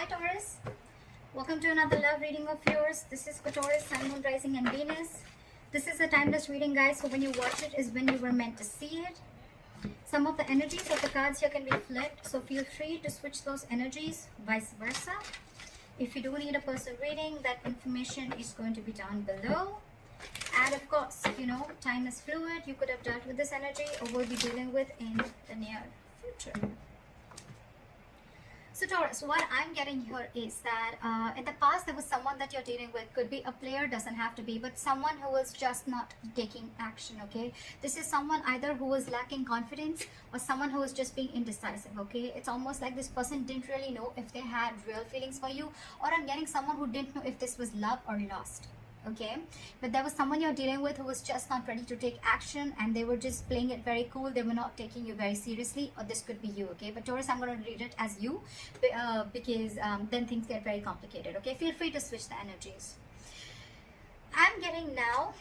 Taurus. Welcome to another love reading of yours. This is for Taurus, Sun, Moon, Rising and Venus. This is a timeless reading, guys, so when you watch it is when you were meant to see it. Some of the energies of the cards here can be flipped, so feel free to switch those energies, vice versa. If you do need a personal reading, that information is going to be down below. And of course, time is fluid. You could have dealt with this energy or will be dealing with in the near future. So Taurus, what I'm getting here is that in the past there was someone that you're dealing with. Could be a player, doesn't have to be, but someone who is just not taking action, okay? This is someone either who is lacking confidence or someone who is just being indecisive, okay? It's almost like this person didn't really know if they had real feelings for you, or I'm getting someone who didn't know if this was love or lust. Okay, but there was someone you're dealing with who was just not ready to take action, and they were just playing it very cool. They were not taking you very seriously, or this could be you. Okay, but Taurus, I'm going to read it as you because then things get very complicated. Okay, feel free to switch the energies. I'm getting now,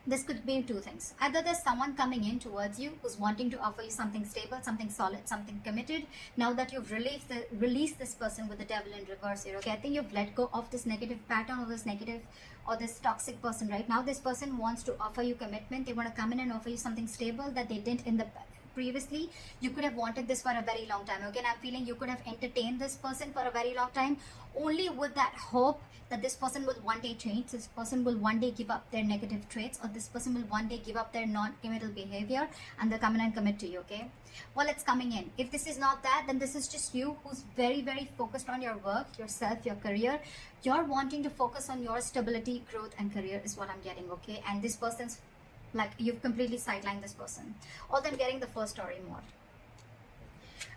this could be two things. Either there's someone coming in towards you who's wanting to offer you something stable, something solid, something committed. Now that you've released this person with the devil in reverse here, okay? I think you've let go of this negative pattern or this negative or this toxic person. Right now, this person wants to offer you commitment. They want to come in and offer you something stable that they didn't in the previously. You could have wanted this for a very long time. Okay, and I'm feeling you could have entertained this person for a very long time, only with that hope that this person will one day change, this person will one day give up their negative traits, or this person will one day give up their non-committal behavior and they'll come in and commit to you. Okay, well, it's coming in. If this is not that, then this is just you who's very, very focused on your work, yourself, your career. You're wanting to focus on your stability, growth and career is what I'm getting. Okay, and this person's like you've completely sidelined this person. Although I'm getting the first story more.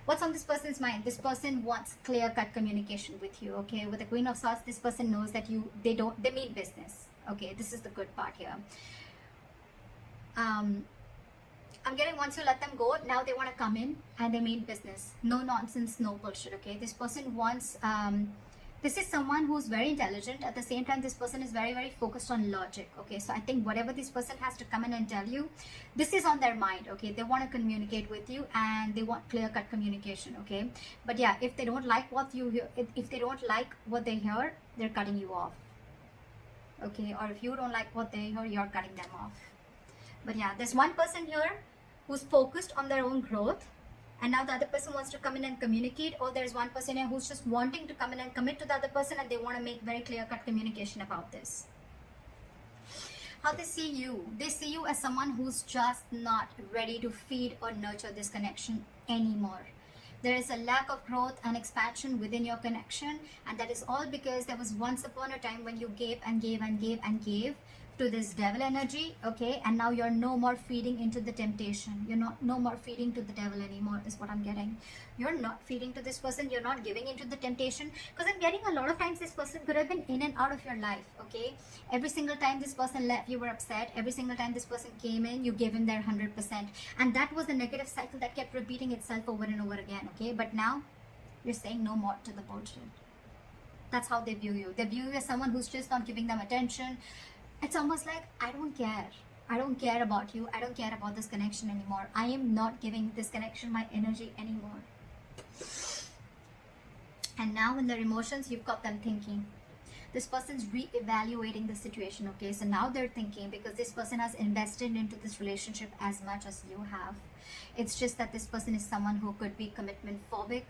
What's on this person's mind? This person wants clear-cut communication with you. Okay, with the Queen of Swords, this person knows that they mean business. Okay, this is the good part here. I'm getting, once you let them go, now they want to come in and they mean business. No nonsense, no bullshit. Okay, this person wants this is someone who's very intelligent. At the same time, this person is very, very focused on logic. Okay, so I think whatever this person has to come in and tell you, this is on their mind. Okay, they want to communicate with you and they want clear-cut communication. Okay, but yeah, if they don't like what you hear, if they don't like what they hear, they're cutting you off. Okay, or if you don't like what they hear, you're cutting them off. But yeah, there's one person here who's focused on their own growth, and now the other person wants to come in and communicate, or there's one person here who's just wanting to come in and commit to the other person, and they want to make very clear-cut communication about this. How they see you as someone who's just not ready to feed or nurture this connection anymore. There is a lack of growth and expansion within your connection, and that is all because there was once upon a time when you gave and gave and gave and gave to this devil energy. Okay, and now you're no more feeding into the temptation. You're no more feeding to the devil anymore is what I'm getting. You're not feeding to this person, you're not giving into the temptation, because I'm getting a lot of times this person could have been in and out of your life. Okay, every single time this person left, you were upset. Every single time this person came in, you gave him their 100%, and that was a negative cycle that kept repeating itself over and over again. Okay, but now you're saying no more to the bullshit. That's how they view you. They view you as someone who's just not giving them attention. It's almost like, I don't care. I don't care about you. I don't care about this connection anymore. I am not giving this connection my energy anymore. And now in their emotions, you've got them thinking. This person's re-evaluating the situation. Okay, so now they're thinking, because this person has invested into this relationship as much as you have. It's just that this person is someone who could be commitment phobic,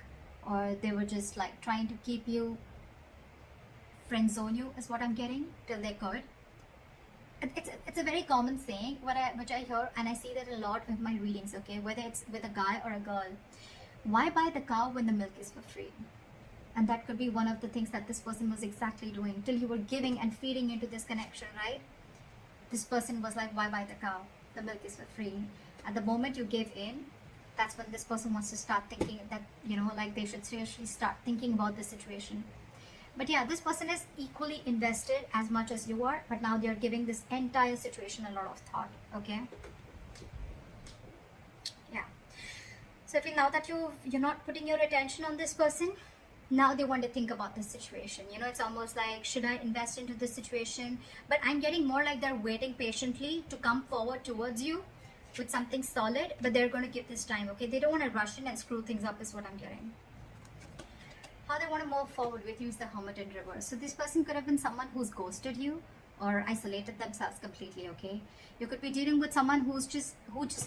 or they were just like trying to keep you, friend zone you is what I'm getting, till they could. It's a very common saying which I hear, and I see that a lot in my readings. Okay, whether it's with a guy or a girl, why buy the cow when the milk is for free? And that could be one of the things that this person was exactly doing, till you were giving and feeding into this connection, right? This person was like, why buy the cow? The milk is for free. At the moment you give in, that's when this person wants to start thinking that, like they should seriously start thinking about the situation. But yeah, this person is equally invested as much as you are, but now they're giving this entire situation a lot of thought. Okay, yeah. So if now that you're not putting your attention on this person, now they want to think about this situation. It's almost like, should I invest into this situation? But I'm getting more like they're waiting patiently to come forward towards you with something solid, but they're going to give this time. Okay, they don't want to rush in and screw things up is what I'm getting. how they want to move forward with you is the Hermit in reverse. So this person could have been someone who's ghosted you or isolated themselves completely, okay? You could be dealing with someone who just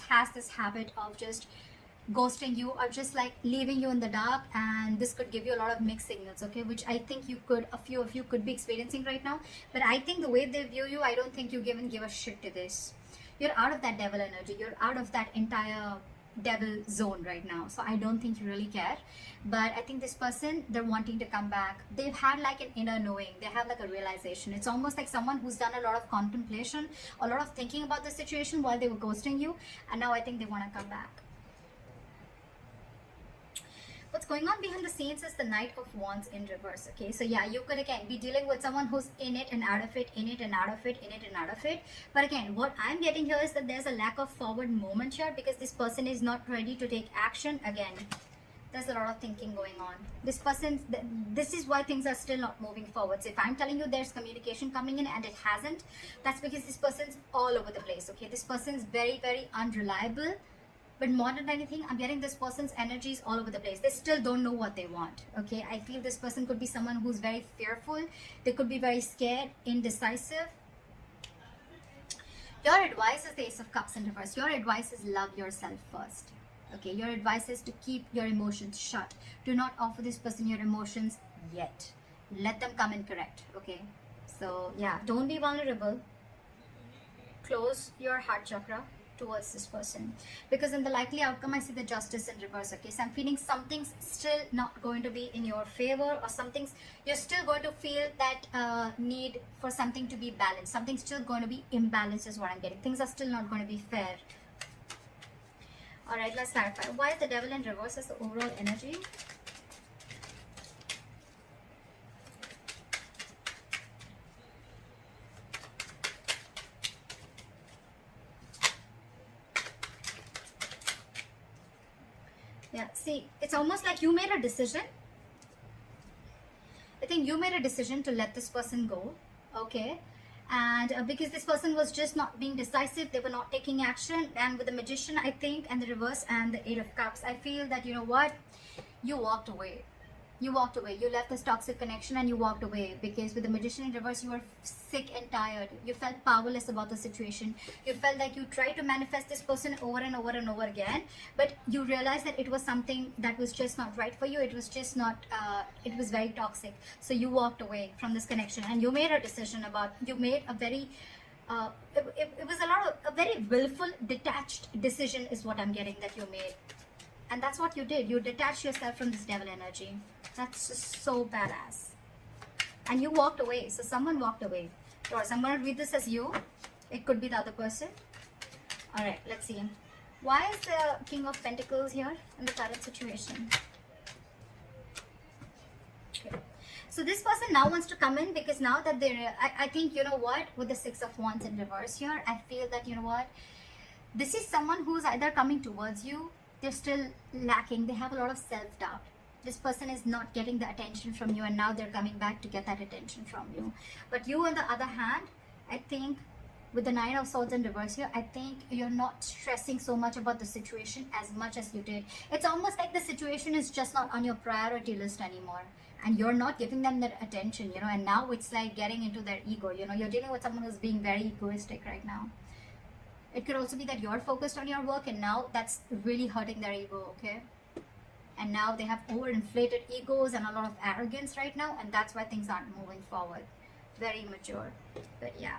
has this habit of just ghosting you or just like leaving you in the dark, and this could give you a lot of mixed signals, okay, which I think a few of you could be experiencing right now. But I think the way they view you, I don't think you even give a shit to this. You're out of that devil energy, you're out of that entire devil zone right now, so I don't think you really care. But I think this person, they're wanting to come back. They've had like an inner knowing, they have like a realization. It's almost like someone who's done a lot of contemplation, a lot of thinking about the situation while they were ghosting you, and now I think they want to come back. What's going on behind the scenes is the Knight of Wands in reverse, okay? So yeah, you could again be dealing with someone who's in it and out of it, in it and out of it, in it and out of it. But again, what I'm getting here is that there's a lack of forward movement here because this person is not ready to take action. Again, there's a lot of thinking going on. This is why things are still not moving forward. So if I'm telling you there's communication coming in and it hasn't, that's because this person's all over the place, okay? This person's very, very unreliable. But more than anything, I'm getting this person's energies all over the place. They still don't know what they want, okay? I feel this person could be someone who's very fearful. They could be very scared, indecisive. Your advice is the Ace of Cups in reverse. Your advice is love yourself first, okay? Your advice is to keep your emotions shut. Do not offer this person your emotions yet. Let them come in correct, okay? So yeah, don't be vulnerable. Close your heart chakra towards this person, because in the likely outcome I see the Justice in reverse, okay? So I'm feeling something's still not going to be in your favor, or you're still going to feel that need for something to be balanced. Something's still going to be imbalanced is what I'm getting. Things are still not going to be fair. All right, let's clarify. Why is the Devil in reverse as the overall energy? Yeah, see, it's almost like you made a decision. I think you made a decision to let this person go, okay? And because this person was just not being decisive, they were not taking action. And with the Magician, I think, and the reverse and the Eight of Cups, I feel that, you know what? You walked away. You walked away. You left this toxic connection and you walked away, because with the Magician in reverse, you were sick and tired. You felt powerless about the situation. You felt like you tried to manifest this person over and over and over again, but you realized that it was something that was just not right for you. It was just not, it was very toxic. So you walked away from this connection and you made a decision you made a very, it was a very willful, detached decision is what I'm getting that you made. And that's what you did. You detached yourself from this devil energy. That's just so badass. And you walked away. So someone walked away. Or so I'm going to read this as you. It could be the other person. Alright, let's see. Why is the King of Pentacles here in the current situation? Okay. So this person now wants to come in, because now that I think, you know what, with the Six of Wands in reverse here, I feel that, you know what, this is someone who's either coming towards you, they're still lacking, they have a lot of self-doubt. This person is not getting the attention from you, and now they're coming back to get that attention from you. But you, on the other hand, I think with the Nine of Swords in reverse here, I think you're not stressing so much about the situation as much as you did. It's almost like the situation is just not on your priority list anymore, and you're not giving them that attention, you know, and now it's like getting into their ego, you know. You're dealing with someone who's being very egoistic right now. It could also be that you're focused on your work, and now that's really hurting their ego, okay? And now they have overinflated egos and a lot of arrogance right now, and that's why things aren't moving forward. Very immature. But yeah.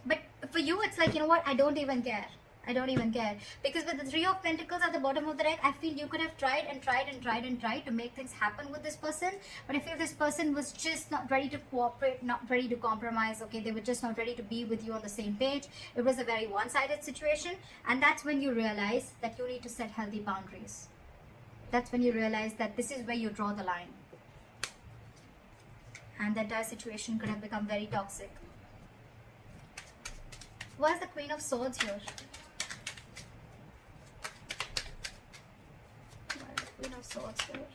But for you, it's like, you know what, I don't even care. I don't even care. Because with the Three of Pentacles at the bottom of the deck, I feel you could have tried and tried and tried and tried to make things happen with this person. But I feel this person was just not ready to cooperate, not ready to compromise, okay? They were just not ready to be with you on the same page. It was a very one-sided situation. And that's when you realize that you need to set healthy boundaries. That's when you realize that this is where you draw the line. And the entire situation could have become very toxic. Why is the Queen of Swords here? Why is the Queen of Swords here?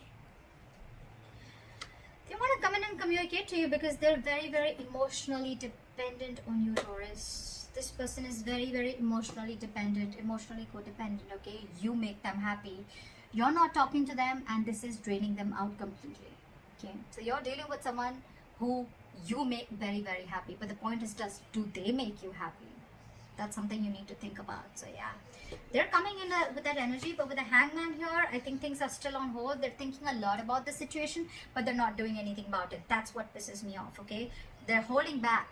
They want to come in and communicate to you because they're very, very emotionally dependent on you, Taurus. This person is very, very emotionally dependent, emotionally codependent, okay? You make them happy. You're not talking to them, and this is draining them out completely. Okay, so you're dealing with someone who you make very, very happy, but the point is, do they make you happy? That's something you need to think about. So yeah, they're coming in with that energy, but with the Hangman here, I think things are still on hold. They're thinking a lot about the situation, but they're not doing anything about it. That's what pisses me off. Okay, they're holding back.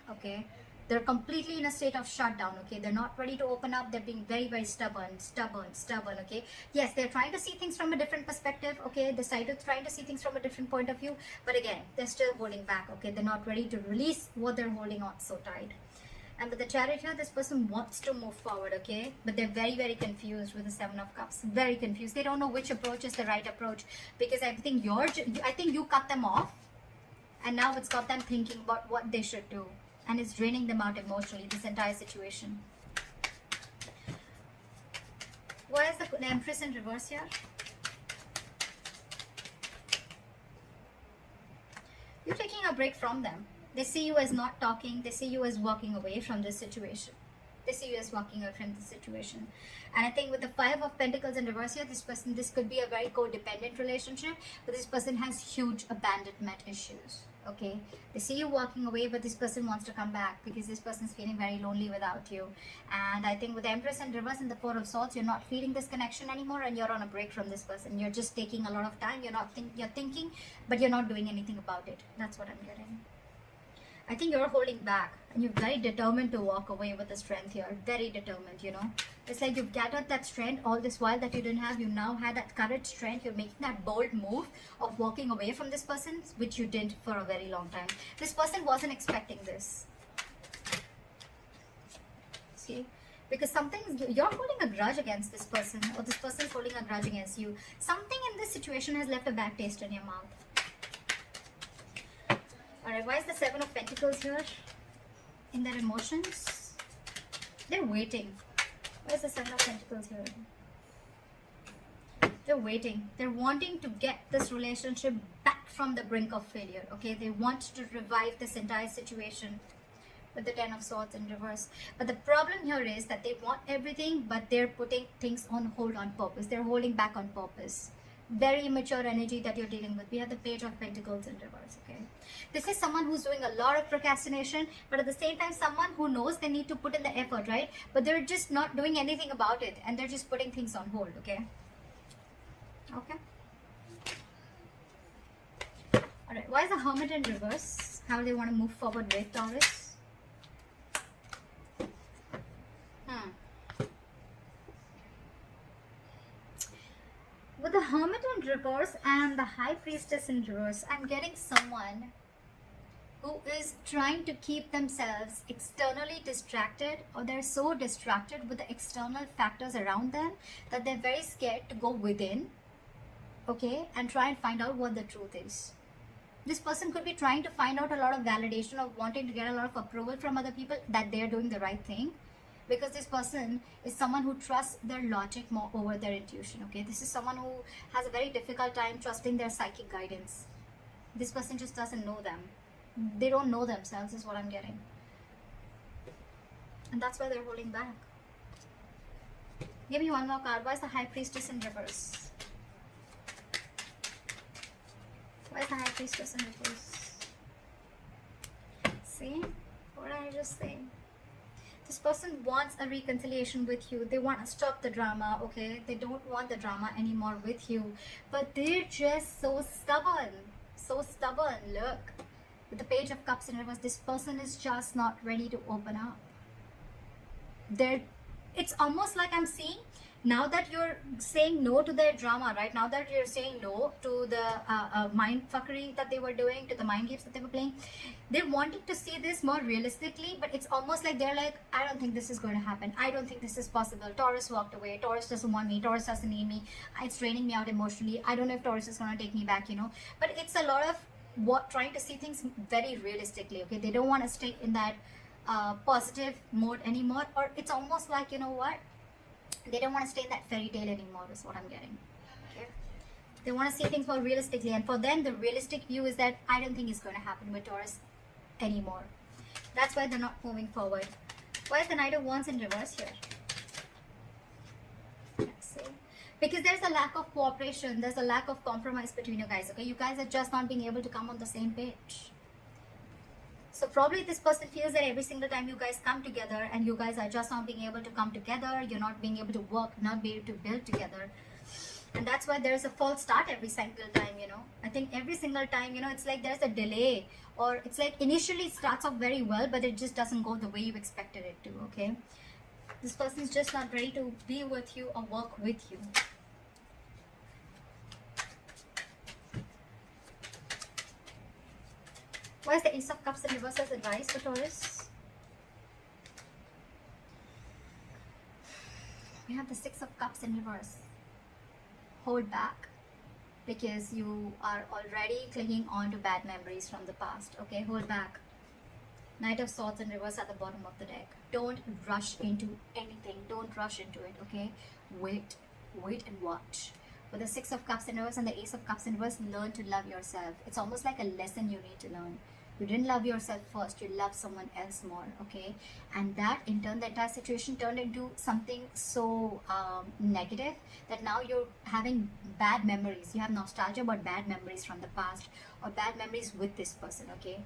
Okay, they're completely in a state of shutdown. Okay, they're not ready to open up. They're being very, very stubborn. Okay, yes, they're trying to see things from a different perspective. Okay, they're trying to see things from a different point of view, but again, they're still holding back. Okay, they're not ready to release what they're holding on so tight. And with the Chariot here, this person wants to move forward, okay? But they're very, very confused with the Seven of Cups. Very confused. They don't know which approach is the right approach, because I think you cut them off, and now it's got them thinking about what they should do, and it's draining them out emotionally, this entire situation. Why is the Empress in reverse here? You're taking a break from them. They see you as not talking. They see you as walking away from this situation. And I think with the Five of Pentacles in reverse here, this could be a very codependent relationship, but this person has huge abandonment issues. Okay, they see you walking away, but this person wants to come back because this person is feeling very lonely without you. And I think with the Empress in reverse and the Four of Swords, you're not feeling this connection anymore, and you're on a break from this person. You're just taking a lot of time. You're thinking, but you're not doing anything about it. That's what I'm getting. I think you're holding back, and you're very determined to walk away with the strength here. Very determined, you know. It's like you've gathered that strength all this while that you didn't have. You now had that courage, strength. You're making that bold move of walking away from this person, which you did for a very long time. This person wasn't expecting this. See? Because you're holding a grudge against this person, or this person's holding a grudge against you. Something in this situation has left a bad taste in your mouth. Alright, why is the Seven of Pentacles here? In their emotions? They're waiting. Why is the Seven of Pentacles here? They're waiting. They're wanting to get this relationship back from the brink of failure. Okay, they want to revive this entire situation with the Ten of Swords in reverse. But the problem here is that they want everything, but they're putting things on hold on purpose. They're holding back on purpose. Very immature energy that you're dealing with. We have the Page of Pentacles in reverse. Okay, this is someone who's doing a lot of procrastination, but at the same time someone who knows they need to put in the effort, right? But they're just not doing anything about it, and they're just putting things on hold. Okay. All right, why is the Hermit in reverse? How do they want to move forward with Taurus? With the Hermit in reverse and the High Priestess in reverse, I'm getting someone who is trying to keep themselves externally distracted, or they're so distracted with the external factors around them that they're very scared to go within, okay, and try and find out what the truth is. This person could be trying to find out a lot of validation, of wanting to get a lot of approval from other people that they're doing the right thing. Because this person is someone who trusts their logic more over their intuition, okay? This is someone who has a very difficult time trusting their psychic guidance. This person just doesn't know them. They don't know themselves is what I'm getting. And that's why they're holding back. Give me one more card. Why is the High Priestess in reverse? Why is the High Priestess in reverse? See? What did I just say? This person wants a reconciliation with you. They want to stop the drama, okay? They don't want the drama anymore with you. But they're just so stubborn. So stubborn. Look. With the Page of Cups in reverse, this person is just not ready to open up. It's almost like I'm seeing, now that you're saying no to their drama, right? Now that you're saying no to the mind fuckery that they were doing, to the mind games that they were playing, they wanted to see this more realistically, but it's almost like they're like, I don't think this is going to happen. I don't think this is possible. Taurus walked away. Taurus doesn't want me. Taurus doesn't need me. It's draining me out emotionally. I don't know if Taurus is going to take me back, you know. But it's a lot of trying to see things very realistically, okay? They don't want to stay in that positive mode anymore, or it's almost like, you know what, they don't want to stay in that fairy tale anymore is what I'm getting. Okay, they want to see things more realistically, and for them the realistic view is that I don't think it's going to happen with Taurus anymore. That's why they're not moving forward. Why is the Knight of Wands in reverse here? Let's see. because there's a lack of cooperation, there's a lack of compromise between you guys, okay? You guys are just not being able to come on the same page. So probably this person feels that every single time you guys come together and you guys are just not being able to come together, you're not being able to work, not be able to build together. And that's why there's a false start every single time, you know. I think every single time, you know, it's like there's a delay, or it's like initially it starts off very well, but it just doesn't go the way you expected it to, okay? This person's just not ready to be with you or work with you. Why is the Ace of Cups in reverse as advice for Taurus? We have the Six of Cups in reverse. Hold back, because you are already clinging on to bad memories from the past, okay? Hold back. Knight of Swords in reverse at the bottom of the deck. Don't rush into anything. Don't rush into it, okay? Wait and watch. With the Six of Cups in reverse and the Ace of Cups in reverse, learn to love yourself. It's almost like a lesson you need to learn. You didn't love yourself first, you love someone else more, okay? And that in turn, the entire situation turned into something so negative that now you're having bad memories. You have nostalgia about bad memories from the past, or bad memories with this person, okay?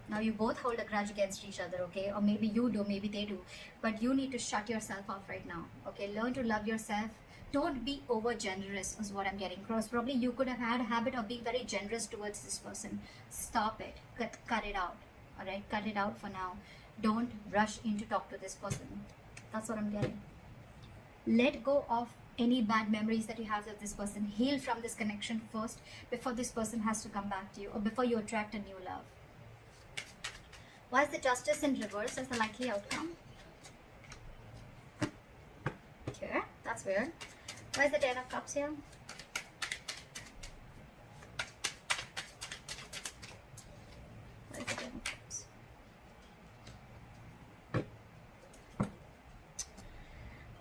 Now you both hold a grudge against each other, okay? Or maybe you do, maybe they do. But you need to shut yourself off right now, okay? Learn to love yourself. Don't be over generous is what I'm getting across. Probably you could have had a habit of being very generous towards this person. Stop it. Cut it out. Alright? Cut it out for now. Don't rush in to talk to this person. That's what I'm getting. Let go of any bad memories that you have with this person. Heal from this connection first before this person has to come back to you, or before you attract a new love. Why is the Justice in reverse as the likely outcome? Okay, that's weird. Why is the Ten of Cups here? Why is the Ten of Cups?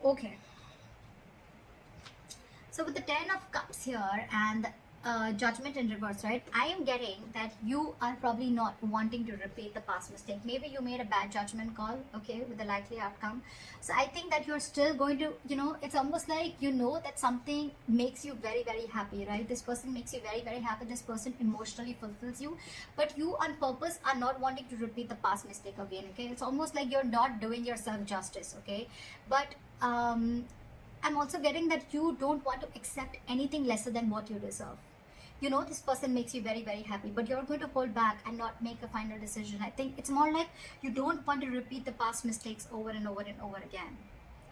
Okay. So with the Ten of Cups here and Judgment in reverse, right? I am getting that you are probably not wanting to repeat the past mistake. Maybe you made a bad judgment call, okay, with the likely outcome. So I think that you're still going to, you know, it's almost like you know that something makes you very, very happy, right? This person makes you very, very happy. This person emotionally fulfills you, but you on purpose are not wanting to repeat the past mistake again, okay? It's almost like you're not doing yourself justice, okay? But I'm also getting that you don't want to accept anything lesser than what you deserve. You know, this person makes you very, very happy, but you're going to hold back and not make a final decision. I think it's more like you don't want to repeat the past mistakes over and over and over again.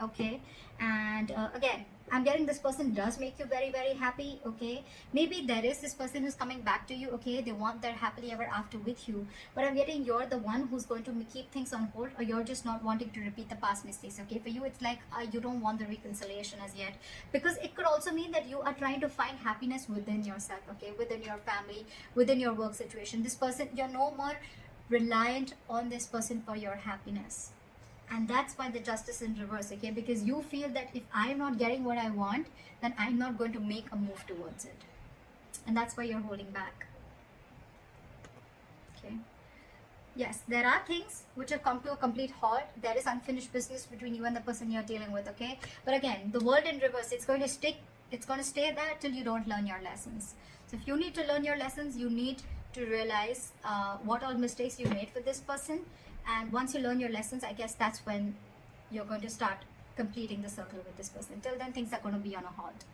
Okay, and again, I'm getting this person does make you very, very happy. Okay, maybe there is this person who's coming back to you. Okay, they want their happily ever after with you, but I'm getting you're the one who's going to keep things on hold, or you're just not wanting to repeat the past mistakes. Okay, for you it's like you don't want the reconciliation as yet, because it could also mean that you are trying to find happiness within yourself. Okay, within your family, within your work situation. This person, you're no more reliant on this person for your happiness. And that's why the Justice in reverse, okay? Because you feel that if I'm not getting what I want, then I'm not going to make a move towards it. And that's why you're holding back. Okay. Yes, there are things which have come to a complete halt. There is unfinished business between you and the person you're dealing with, okay? But again, the world in reverse, it's going to stick. It's going to stay there till you don't learn your lessons. So if you need to learn your lessons, you need to realize what all mistakes you made with this person. And once you learn your lessons, I guess that's when you're going to start completing the circle with this person. Till then, things are going to be on a halt.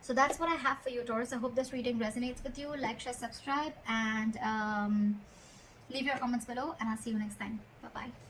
So that's what I have for you, Taurus. I hope this reading resonates with you. Like, share, subscribe, and leave your comments below. And I'll see you next time. Bye-bye.